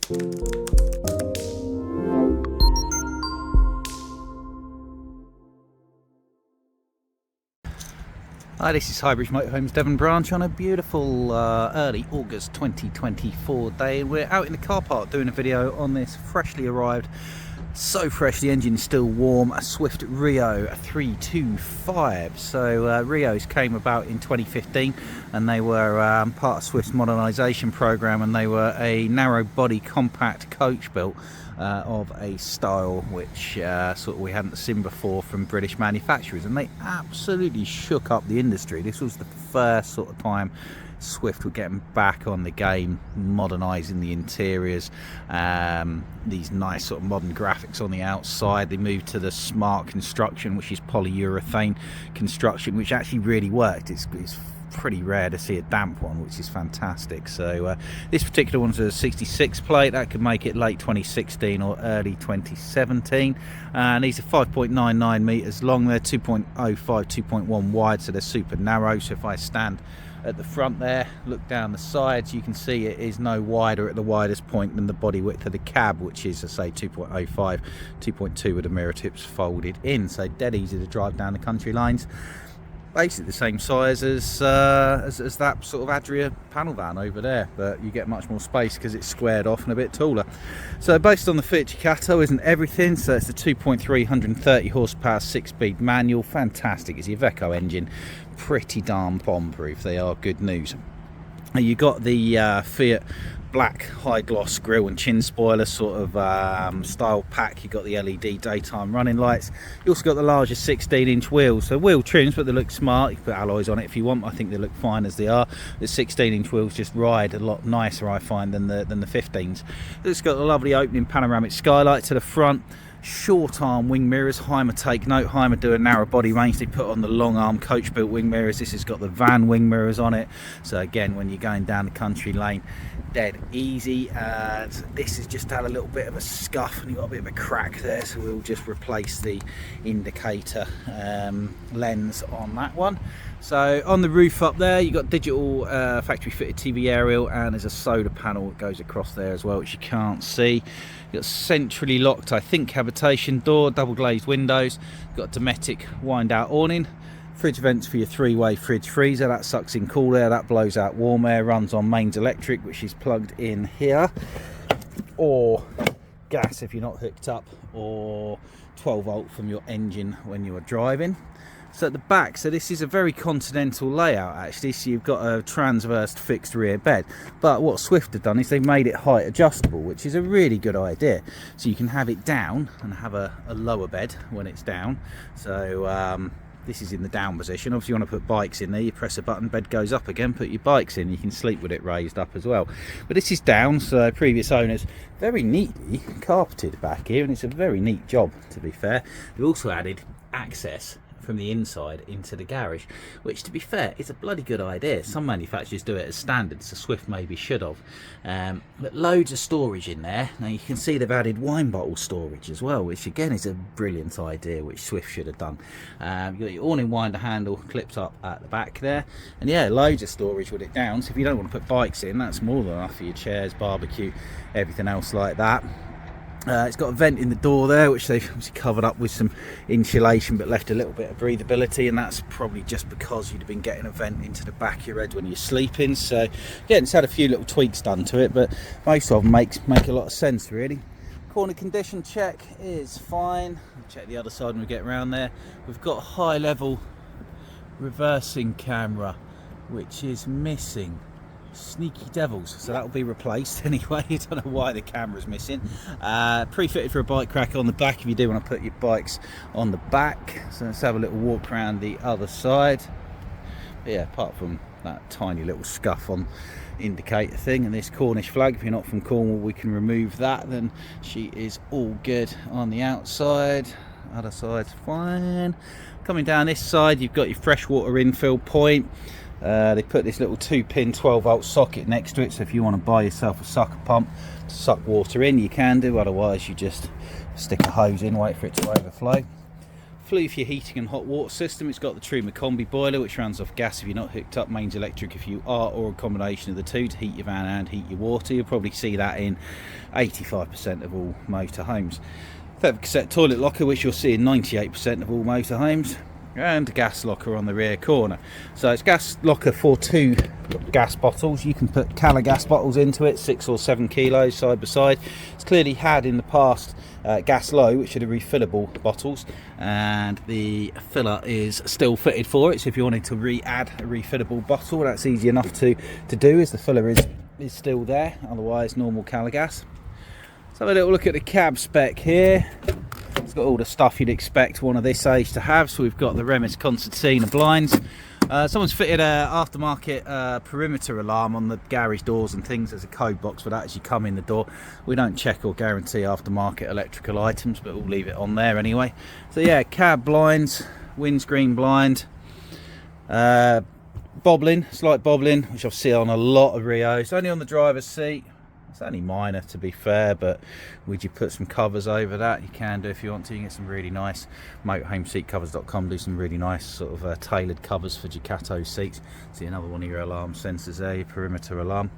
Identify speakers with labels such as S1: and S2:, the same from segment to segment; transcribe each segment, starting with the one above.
S1: Hi, this is Highbridge Motorhomes Devon Branch on a beautiful early August 2024 day. We're out in the car park doing a video on this freshly arrived, so fresh the engine's still warm, a Swift Rio 325. So Rios came about in 2015 and they were part of Swift's modernisation programme, and they were a narrow body compact coach built of a style which sort of we hadn't seen before from British manufacturers, and they absolutely shook up the industry. This was the first sort of time Swift were getting back on the game, modernising the interiors, these nice sort of modern graphics on the outside. They moved to the smart construction, which is polyurethane construction, which actually really worked. It's pretty rare to see a damp one, which is fantastic. So this particular one's a 66 plate that could make it late 2016 or early 2017, and these are 5.99 meters long. They're 2.05 2.1 wide, so they're super narrow. So if I stand at the front there, look down the sides, you can see it is no wider at the widest point than the body width of the cab, which is, I say, 2.05 2.2 with the mirror tips folded in. So dead easy to drive down the country lanes. Basically the same size as that sort of Adria panel van over there, but you get much more space because it's squared off and a bit taller. So based on the Fiat Ducato isn't everything, so it's a 2.3 130 horsepower 6-speed manual. Fantastic. It's the Iveco engine, pretty darn bomb proof. They are good news. You got the Fiat black high gloss grille and chin spoiler sort of style pack. You got the LED daytime running lights. You also got the larger 16-inch wheels, so wheel trims, but they look smart. You can put alloys on it if you want. I think they look fine as they are. The 16-inch wheels just ride a lot nicer, I find, than the 15s. It's got a lovely opening panoramic skylight to the front. Short arm wing mirrors. Hymer take note. Hymer do a narrow body range. They put on the long arm coach built wing mirrors. This has got the van wing mirrors on it, so again, when you're going down the country lane, dead easy. And this has just had a little bit of a scuff and you've got a bit of a crack there, so we'll just replace the indicator lens on that one. So on the roof up there, you've got digital factory fitted TV aerial, and there's a solar panel that goes across there as well, which you can't see. You've got centrally locked, I think, habitation door, double glazed windows. You've got Dometic wind out awning. Fridge vents for your 3-way fridge freezer. That sucks in cool air, that blows out warm air. Runs on mains electric, which is plugged in here, or gas if you're not hooked up, or 12 volt from your engine when you are driving. So at the back, so this is a very continental layout actually. So you've got a transverse fixed rear bed, but what Swift have done is they've made it height adjustable, which is a really good idea. So you can have it down and have a lower bed when it's down. So this is in the down position. Obviously you want to put bikes in there, you press a button, bed goes up again, put your bikes in, you can sleep with it raised up as well. But this is down, so previous owners very neatly carpeted back here, and it's a very neat job, to be fair. They've also added access from the inside into the garage, which, to be fair, is a bloody good idea. Some manufacturers do it as standard, so Swift maybe should have. But loads of storage in there. Now you can see they've added wine bottle storage as well, which again is a brilliant idea, which Swift should have done. You've got your awning winder handle clipped up at the back there, and yeah, loads of storage with it down. So if you don't want to put bikes in, that's more than enough for your chairs, barbecue, everything else like that. It's got a vent in the door there, which they've obviously covered up with some insulation but left a little bit of breathability, and that's probably just because you'd have been getting a vent into the back of your head when you're sleeping. So again, it's had a few little tweaks done to it, but most of them make a lot of sense really. Corner condition check is fine. I'll check the other side when we get around there. We've got a high level reversing camera which is missing. Sneaky devils, so that will be replaced anyway. I don't know why the camera's missing. Pre-fitted for a bike crack on the back if you do want to put your bikes on the back. So let's have a little walk around the other side. But yeah, apart from that tiny little scuff on indicator thing and this Cornish flag, if you're not from Cornwall we can remove that, then she is all good on the outside. Other side's fine. Coming down this side, you've got your freshwater infill point. They put this little 2-pin 12-volt socket next to it, so if you want to buy yourself a sucker pump to suck water in, you can do. Otherwise you just stick a hose in, wait for it to overflow. flue for your heating and hot water system. It's got the Truma combi boiler, which runs off gas if you're not hooked up, mains electric if you are, or a combination of the two to heat your van and heat your water. You'll probably see that in 85% of all motorhomes. Cassette toilet locker, which you'll see in 98% of all motorhomes, and a gas locker on the rear corner. So it's gas locker for 2 gas bottles. You can put Cala gas bottles into it, 6 or 7 kilos side by side. It's clearly had in the past gas low, which are the refillable bottles, and the filler is still fitted for it. So if you wanted to re-add a refillable bottle, that's easy enough to do, as the filler is still there. Otherwise, normal Cala gas. Let's have a little look at the cab spec here. It's got all the stuff you'd expect one of this age to have. So we've got the Remis concertina blinds. Someone's fitted a aftermarket perimeter alarm on the garage doors and things. There's a code box for that as you come in the door. We don't check or guarantee aftermarket electrical items, but we'll leave it on there anyway. So yeah, cab blinds, windscreen blind, bobbling, slight bobbling, which I've seen on a lot of Rios. Only on the driver's seat. It's only minor, to be fair, but would you put some covers over that? You can do if you want to. You can get some really nice, motorhomeseatcovers.com do some really nice sort of tailored covers for Ducato seats. See another one of your alarm sensors there, your perimeter alarm.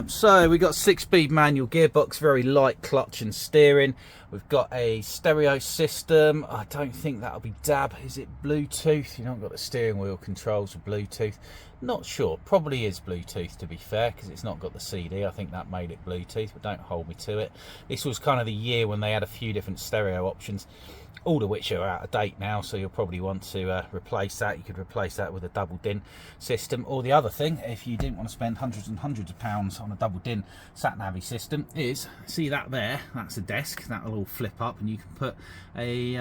S1: So we got 6-speed manual gearbox, very light clutch and steering. We've got a stereo system. I don't think that'll be DAB. Is it Bluetooth? You haven't got the steering wheel controls for Bluetooth. Not sure. Probably is Bluetooth, to be fair, because it's not got the CD. I think that made it Bluetooth, but don't hold me to it. This was kind of the year when they had a few different stereo options, all of which are out of date now, so you'll probably want to replace that. You could replace that with a double DIN system. Or the other thing, if you didn't want to spend hundreds and hundreds of pounds on a double DIN sat-navy system, is, see that there, that's a desk. That'll all flip up and you can put a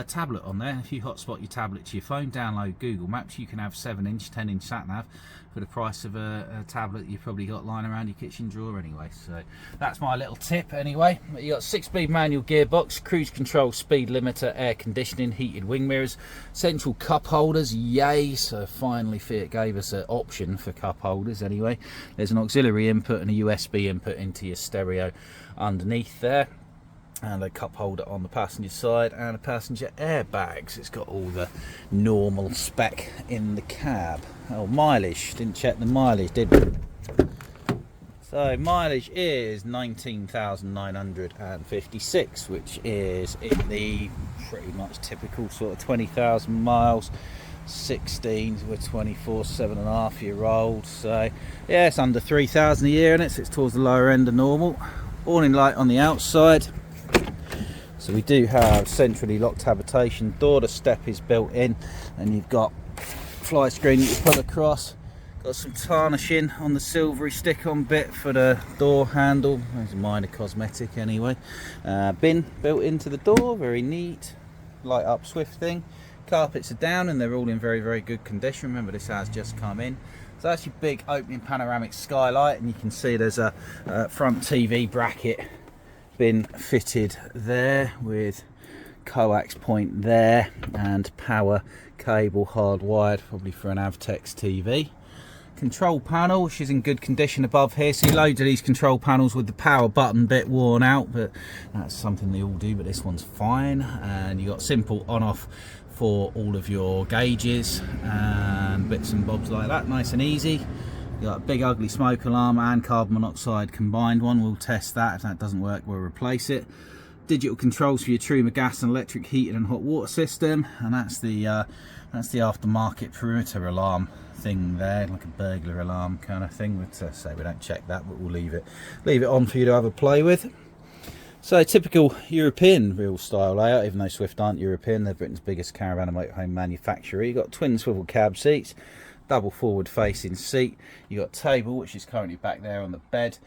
S1: tablet on there. If you hotspot your tablet to your phone, download Google Maps, you can have 7-inch, 10-inch sat-nav for the price of a tablet you've probably got lying around your kitchen drawer anyway. So that's my little tip anyway. You got 6-speed manual gearbox, cruise control, speed limiter, air conditioning, heated wing mirrors, central cup holders, yay. So finally Fiat gave us an option for cup holders anyway. There's an auxiliary input and a USB input into your stereo underneath there, and a cup holder on the passenger side, and a passenger airbags. It's got all the normal spec in the cab. Oh, mileage, didn't check the mileage, did we? So mileage is 19,956, which is in the pretty much typical sort of 20,000 miles. 16, we're 24, 7.5-year-old, so yeah, it's under 3,000 a year in it, so it's towards the lower end of normal. Awning light on the outside. So we do have centrally locked habitation door. The step is built in, and you've got fly screen that you put across. Got some tarnishing on the silvery stick-on bit for the door handle. There's a minor cosmetic anyway. Bin built into the door, very neat. Light up Swift thing. Carpets are down and they're all in very, very good condition. Remember, this has just come in. So that's your big opening panoramic skylight, and you can see there's a front TV bracket been fitted there with coax point there and power cable hardwired, probably for an Avtex TV. Control panel, which is in good condition above here. See loads of these control panels with the power button bit worn out, but that's something they all do, but this one's fine. And you got simple on off for all of your gauges and bits and bobs like that, nice and easy. You got a big ugly smoke alarm and carbon monoxide combined one. We'll test that. If that doesn't work, we'll replace it. Digital controls for your Truma gas and electric heating and hot water system, and that's the aftermarket perimeter alarm thing there, like a burglar alarm kind of thing. But say we don't check that, but we'll leave it on for you to have a play with. So typical European real style layout, even though Swift aren't European, they're Britain's biggest caravan and motorhome manufacturer. You've got twin swivel cab seats, double forward facing seat. You got table, which is currently back there on the bed.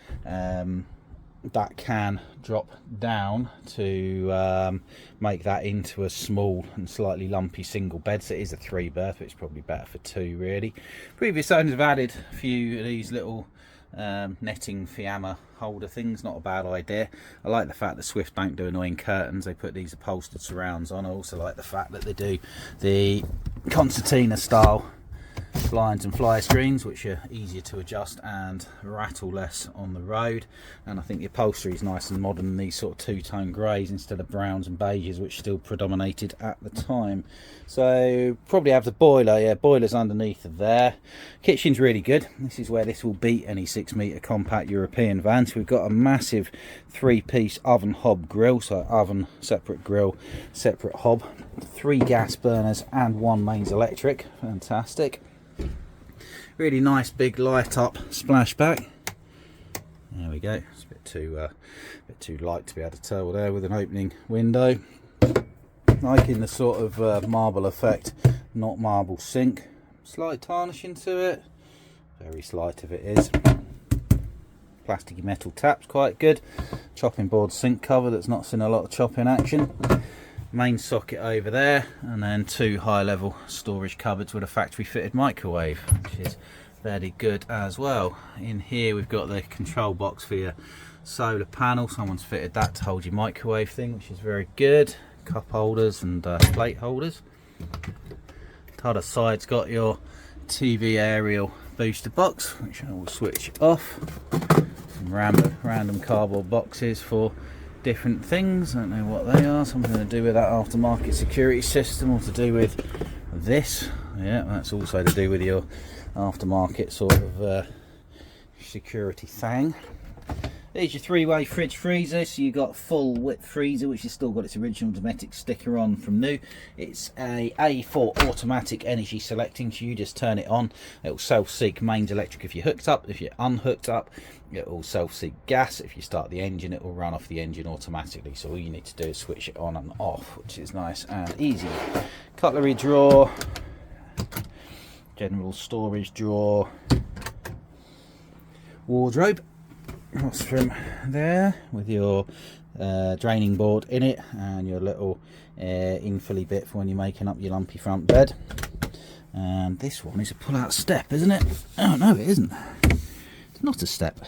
S1: That can drop down to make that into a small and slightly lumpy single bed. So it is a 3-berth, but it's probably better for 2 really. Previous owners have added a few of these little netting Fiamma holder things. Not a bad idea. I like the fact that Swift don't do annoying curtains. They put these upholstered surrounds on. I also like the fact that they do the concertina style blinds and fly screens, which are easier to adjust and rattle less on the road. And I think the upholstery is nice and modern, these sort of two-tone greys instead of browns and beiges, which still predominated at the time. So probably have the boiler, yeah, boiler's underneath there. Kitchen's really good. This is where this will beat any 6-metre compact European van. So we've got a massive 3-piece oven hob grill, so oven, separate grill, separate hob, 3 gas burners and 1 mains electric. Fantastic. Really nice big light up splashback. There we go. It's a bit too light to be able to tell there with an opening window. Liking the sort of marble effect, not marble sink. Slight tarnishing to it, very slight if it is. Plasticky metal taps, quite good. Chopping board sink cover that's not seen a lot of chopping action. Main socket over there, and then 2 high level storage cupboards with a factory fitted microwave, which is very good as well. In here we've got the control box for your solar panel. Someone's fitted that to hold your microwave thing, which is very good. Cup holders and plate holders. The other side's got your TV aerial booster box, which I will switch off. Some random cardboard boxes for different things. I don't know what they are. Something to do with that aftermarket security system, or to do with this. Yeah, that's also to do with your aftermarket sort of security thing. There's your 3-way fridge freezer. So you got full width freezer, which has still got its original Dometic sticker on from new. It's a A4 automatic energy selecting, so you just turn it on. It will self-seek mains electric if you're hooked up. If you're unhooked up, it will self-seek gas. If you start the engine, it will run off the engine automatically. So all you need to do is switch it on and off, which is nice and easy. Cutlery drawer, general storage drawer, wardrobe. What's from there with your draining board in it, and your little infilly bit for when you're making up your lumpy front bed. And this one is a pull-out step, isn't it? Oh no, it isn't. It's not a step.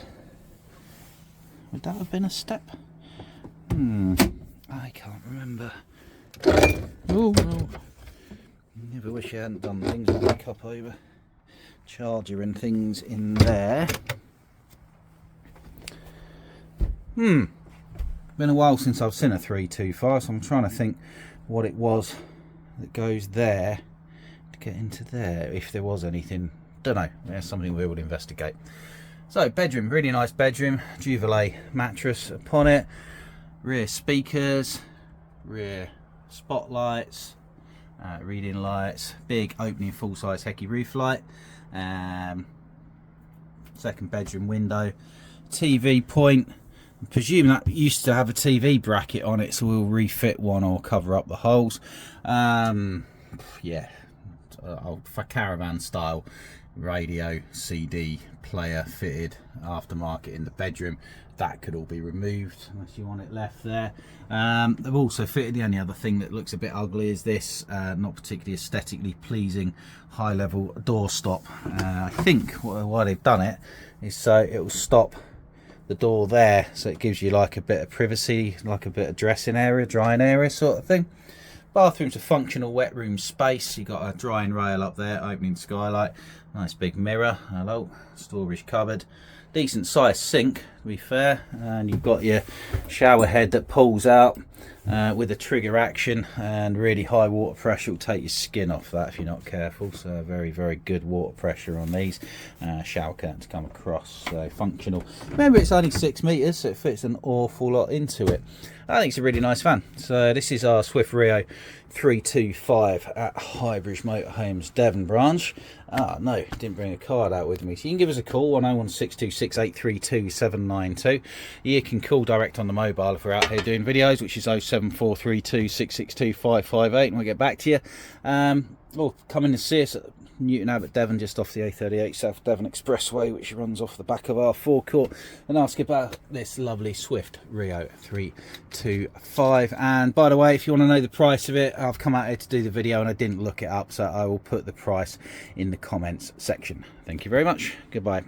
S1: Would that have been a step? I can't remember. Oh no. Never wish I hadn't done things with my cup over. Charger and things in there. Been a while since I've seen a 325, so I'm trying to think what it was that goes there to get into there, if there was anything. Don't know. That's something we would investigate. So bedroom, really nice bedroom. Duvet mattress upon it. Rear speakers, rear spotlights, reading lights, big opening full-size Hecky roof light. Second bedroom window, TV point. I presume that used to have a TV bracket on it, so we'll refit one or cover up the holes. Yeah, for caravan style radio, CD player fitted aftermarket in the bedroom. That could all be removed unless you want it left there. They've also fitted, the only other thing that looks a bit ugly is this not particularly aesthetically pleasing high level door stop. I think why they've done it is so it will stop the door there, so it gives you like a bit of privacy, like a bit of dressing area, drying area sort of thing. Bathroom's a functional wet room space. You got a drying rail up there, opening skylight, nice big mirror, hello, storage cupboard, decent sized sink to be fair, and you've got your shower head that pulls out with a trigger action, and really high water pressure will take your skin off that if you're not careful. So very good water pressure on these. Shower curtains come across, so functional. Remember, it's only 6 meters, so it fits an awful lot into it. I think it's a really nice van. So this is our Swift Rio 325 at Highbridge Motorhomes, Devon Branch. No, didn't bring a card out with me. So you can give us a call on 01626 832 792. You can call direct on the mobile if we're out here doing videos, which is 07432 662 558, and we'll get back to you. Or come in and see us at Newton Abbot, Devon, just off the A38 South Devon Expressway, which runs off the back of our forecourt, and ask about this lovely Swift Rio 325. And by the way, if you want to know the price of it, I've come out here to do the video and I didn't look it up, so I will put the price in the comments section. Thank you very much. Goodbye.